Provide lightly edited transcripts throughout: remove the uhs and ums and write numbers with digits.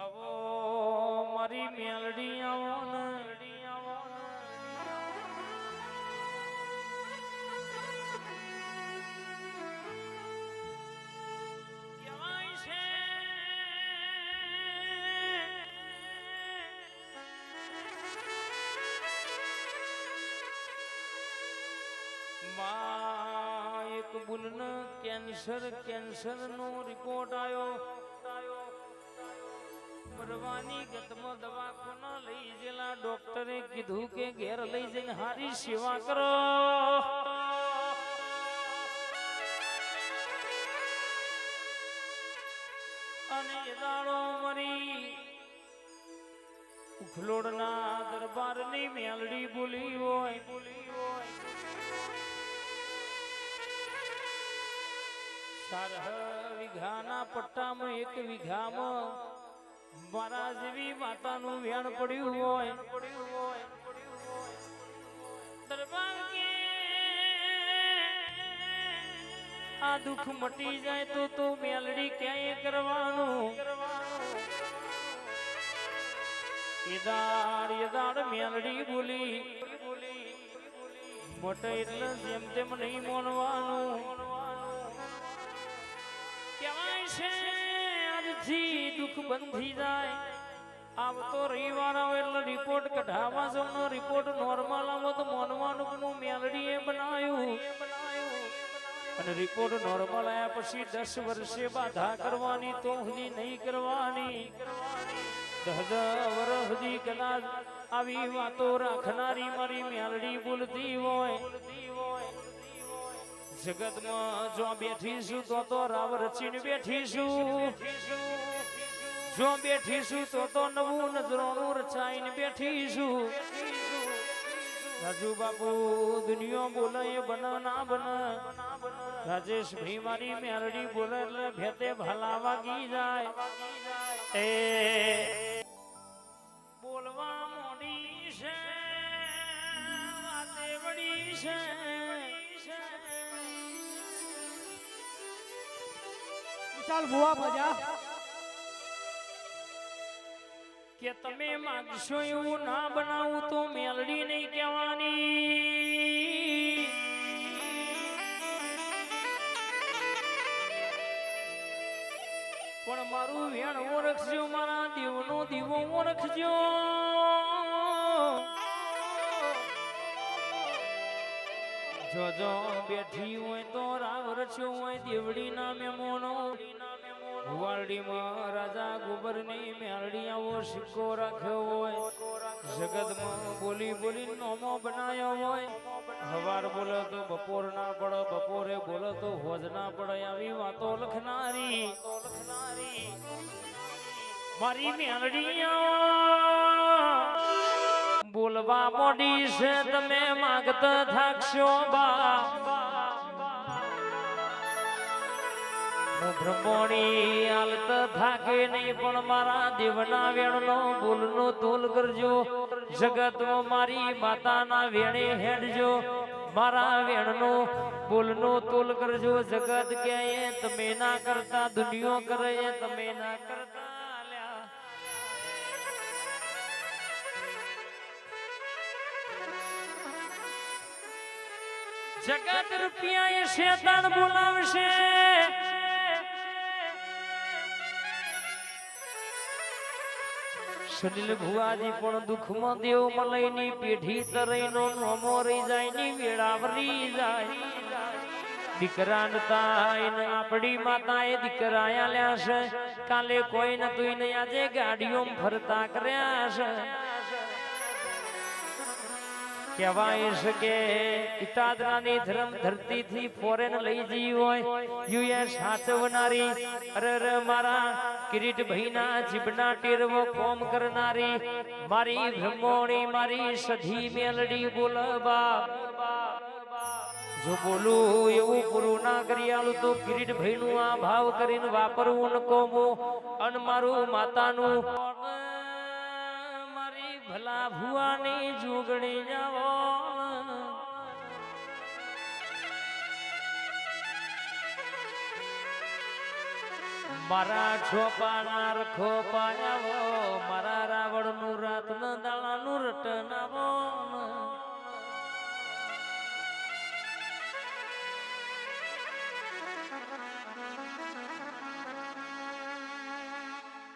આવો મારી મેલડી આવો ને કહેવાય છે માં એક બુનને કેન્સર નો રિપોર્ટ આવ્યો મરવાની ગતમાં દવાખાના લઈ ગયેલા ડોક્ટરે કીધું કે ઘેર લઈ જઈને હારી સેવા કરો અને એ દાડો મરી ઉખલોડના દરબારની મેલડી બોલી હોય સારહ વીઘાના પટ્ટામાં એક વીઘામાં મારા જેવી માતાનું વેણ પડ્યું હોય દરબાર કે આ દુઃખ મટી જાય તો મેલડી ક્યાંય કરવાનું એદાડ મેલડી બોલી મોટે એટલે જેમ તેમ નહીં મોનવાનું કહેવાય છે આજથી દુઃખ બંધ થઈ જાય આવતો રવિવાર આવે એટલે રિપોર્ટ કઢાવવા જવાનો રિપોર્ટ નોર્મલ આવો તો મોનવાનું મેલડીએ બનાવ્યું અને રિપોર્ટ નોર્મલ આવ્યા પછી 10 વર્ષે બાધા કરવાની તો સુધી નહીં કરવાની 10 વર્ષ સુધી કદાચ આવી વાતો રાખનારી મારી મેલડી બોલતી હોય જગતમાં જો બેઠીશું તો રાવ રચીને બેઠીશું જો બેઠીશું તો નવું નજરોનું રચાઈને બેઠીશું રાજુ બાપુ દુનિયા બોલે એ બને ના બને રાજેશ ભાઈ મારી મેલડી બોલે એટલે ભેતે ભલા વાગી જાય એ બોલવા મોડી છે વાતે વડી છે વિશાલ ભુવા ભજા કે તમે માંગશો એવું ના બનાવું તો મેલડી નહીં કહેવાની પણ મારું વેણ ઓળખજો મારા દેવનો દીવો ઓળખજો જો બેઠી હોય તો રાવ રચ્યો હોય દેવડી ના મેમોનો વાલડીમાં રાજા ગોબરની મેલડી આવો સિક્કો રાખ્યો હોય જગતમાં બોલી બોલી નોમો બનાવ્યો હોય હવાર બોલે તો બપોર ના પડે બપોરે બોલે તો હોજ ના પડે આવી વાતો લખનારી મારી મેલડી બોલવા મોડી છે તમે માગતા થાકશો બા બ્રહ્મણી હાલત થાકે નહીં પણ મારા દેવના વેણનો બોલનો તોલ કરજો જગતમાં મારી માતાના વેણે હેડજો મારા વેણનો બોલનો તોલ કરજો જગત ક્યાંય તમે ના કરતા દુનિયો કરે તમે ના કરતા જગત રૂપિયા એ શેતાન બોલાવશે સુનિલ ભુવાજી પણ દુઃખમાં દેવ મલયની પેઢી તરઈનો નોમો રહી જાય ની વેળાવરી જાય દીકરા નતા આપણી માતાએ દીકરા આલ્યા છે કાલે કોઈ નતું ને આજે ગાડીઓ ફરતા કર્યા છે કહેવાય છે કે પિતાદરાની ધર્મ ધરતી થી ફોરેન લઈ જઈ હોય યુએસ સાચવનારી અરે મારા કિરીટ ભાઈના જીબના ટેરવો કોમ કરનારી મારી બ્રહ્મોણી મારી સધી મેલડી બોલ બાપ જો બોલું એવું પૂરું ના કરી આલું તો કિરીટ ભાઈ નું આ ભાવ કરીને વાપરવું ન કોમો અને મારું માતાનું ભલા ભુવાની જોગણી જાવો મારા છોપાના રખો પાયાવો મારા રાવણ નું રાત ન દાણાનું રટન આવો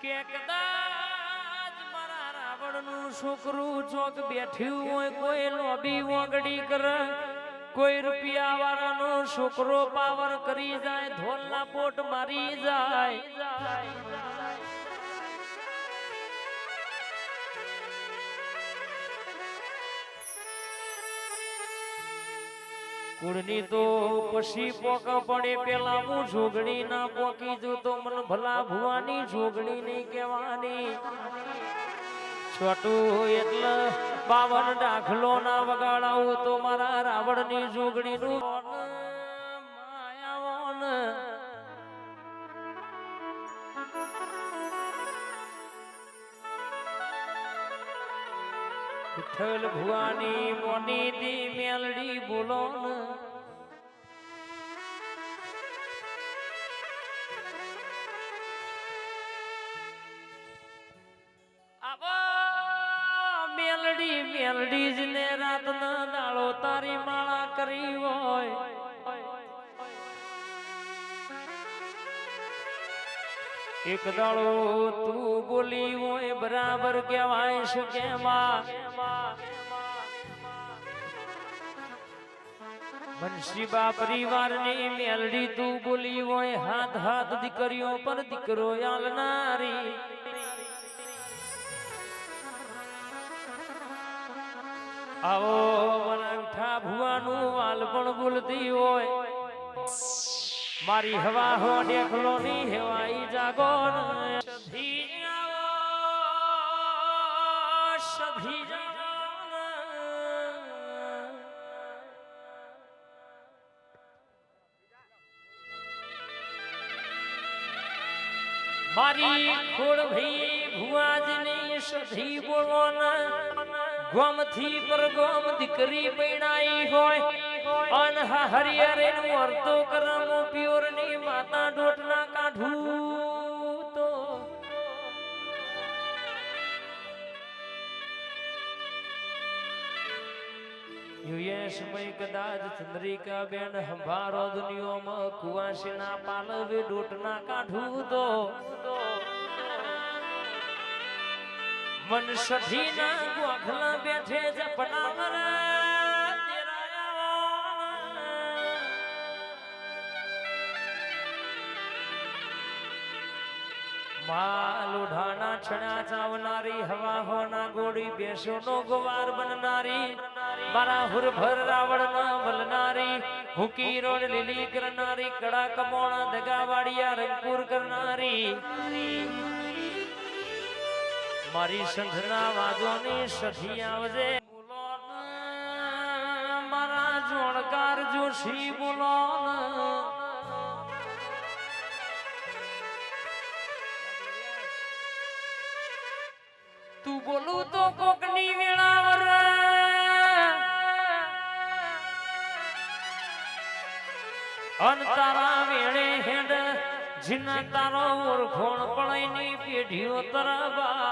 કે કદાચ મારા રાવણ નું છોકરું ચોક બેઠ્યું હોય કોઈ લોબી વગડી કરે કોઈ રૂપિયા વાળાનો છોકરો પાવર કરી જાય ધોલના પોટ મારી જાય કુળની તો પછી પોક પડે પેલા હું જોગણી ના પોકી જો તો મન ભલા ભુવાની જોગણી નહીં કહેવાની છોટું એટલે બાવન દાખલો ના વગાડાવું તો મારા રાવણ ની જોગણી નું માયાવન વિઠ્ઠલ ભુવાની મોની દી મેલડી બોલો ને મેલડી જ ને રાત ના દાળો તારી માળા કરી હોય એક દાડો તું બોલી હોય બરાબર કહેવાય છે કેમાં બંસીબા પરિવારની મેલડી તું બોલી હોય હાથ હાથ દીકરીઓ પર દીકરો આલનારી આવો મનાઠા ભુવાનું વાલ પણ બોલતી હોય મારી હવા હો દેખલો ની હેવાઈ જાગો સધી મારી ખોડ ભાઈ ભુવાજની સધી બોલો ના ગોમથી પર ગોમ દીકરી પૈણાઈ હોય અન હરિયરે નું અર્તો કરમો પ્યોર ની માતા ડોટના કાઢું તો યુએ સમય કદાચ ચંદ્રિકા બેન હંભારો દુનિયામાં કુવાસીના પાલવે ડોટના કાઢું તો મન સધી ના ગોખલા બેઠે જપનાવર લોઢાના છણા ચાવનારી હવા હોના ગોળી બેસો નો ગવાર બનનારી મારા હુરભર રાવણ ના વલનારી હુકી રોડ લીલી કરનારી કડા કમોણા દગાવાડિયા રંગપુર કરનારી મારી સંધના વાદોની સખી આવજે મારા જોણકાર જોશી બોલો તું બોલું તો કોકની વેળાવર અન તારા વેળે હેડ જીના તારો ઓળખોણ પડાઈની પેઢીઓ તરબા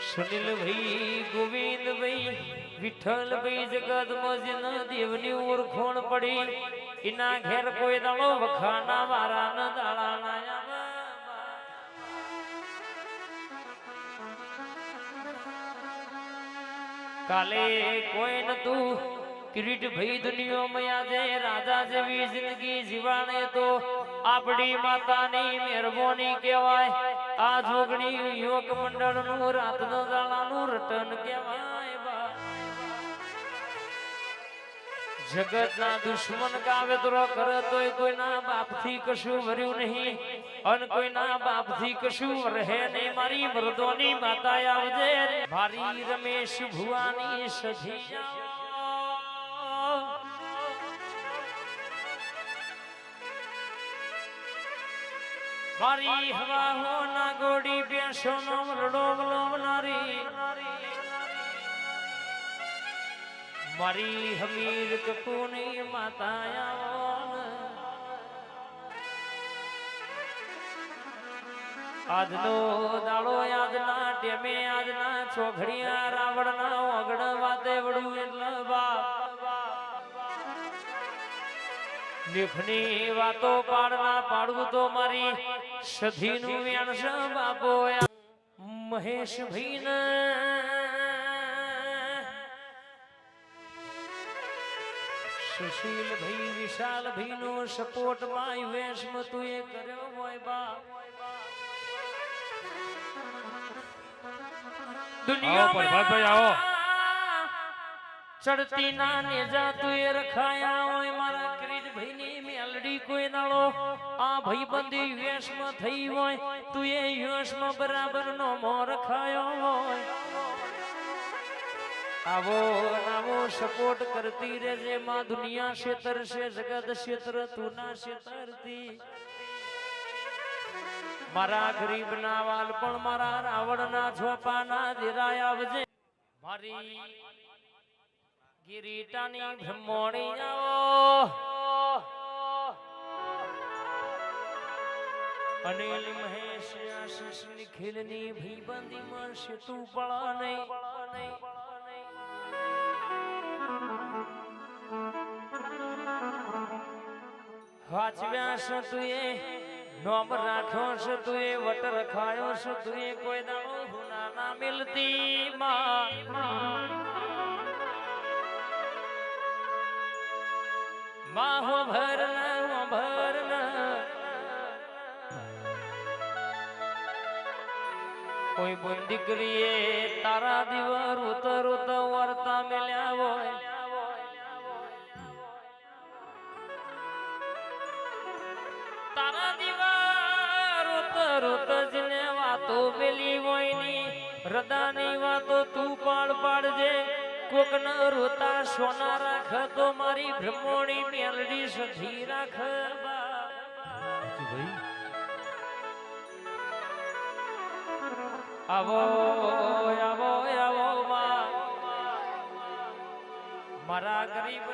સુનિલભાઈ ગોવિંદભાઈ વિઠ્ઠલભાઈ જગત મજન દેવની ઓળખોણ પડી એના ઘેર કોઈ દાડો વખાના વારા ન દાડા ના કાલે કોઈ નતું કિરીટ ભાઈ દુનિયામાં આજે રાજા જેવી જિંદગી જીવાને તો આપણી માતાની મહેરબાની કહેવાય આ જોગણી યોગ મંડળ નું રાતનો દાણાનું રટન કહેવાય જગત ના દુશ્મન કાવેતરો કરે તોય કોઈના બાપ થી કશું વર્યું નહીં અને કોઈના બાપ થી કશું રહે નહીં મારી મર્દોની માતા આવજે મારી રમેશ ભુવાની સધી મારી હવા હો ના ગોડી બેસો નો રડો વલોવનારી મારી હમીર કપૂની માતા આવો આજનો દાડો યાદના ટેમે આજના ચોઘડિયા રાવણના ઓગણ વાતે વડું એટલે બાપ લેખની વાતો પાડના પાડવું તો મારી સધીનું વ્યાણસ બાપો મહેશ ભાઈને સુશીલ ભાઈ વિશાલ ભાઈ નો સપોર્ટ માં યુએસ માં તું એ કર્યો હોય બાપ દુનિયા ચડતી ના નેજા તું એ રખાયા હોય મારા ક્રીજ ભાઈ ની મેલડી કોઈ દાડો આ ભાઈ બંધી યુએસ માં થઈ હોય તું એ યુએસ માં બરાબર નો મો રખાયો હોય આવો નાવો સપોર્ટ કરતી રહેજે માં દુનિયા ક્ષેત્ર છે જગત ક્ષેત્ર તું ના ક્ષેત્રથી મારા ગરીબ ના વાલ પણ મારા રાવણ ના ઝોપા ના દેરાય આવજે મારી ગિરીટાની બ્રહ્મણી આવો અનિલ મહેશ આશીષ નિખિલ ની ભીબંધી માં સેતુ પળા નહીં વાંચવ્યા છે તું એ નોમ રાખ્યો છે તું એ વટ રખાયો છે તું એ કોઈ દાડો હુના ના મિલતી માં હો ભર કોઈ બોલ દીકરીએ તારા દીવા રોત રોત વર્તા મેલ્યા હોય તારા દીવા રોત રોત જને વાતો મેલી હોય ની હૃદયની વાતો તું પાડજે કોક ન રોતા સોના રાખ તો મારી બ્રહ્મણી મેલડી સધી રાખ આવો આવો આવો મારા ગરીબ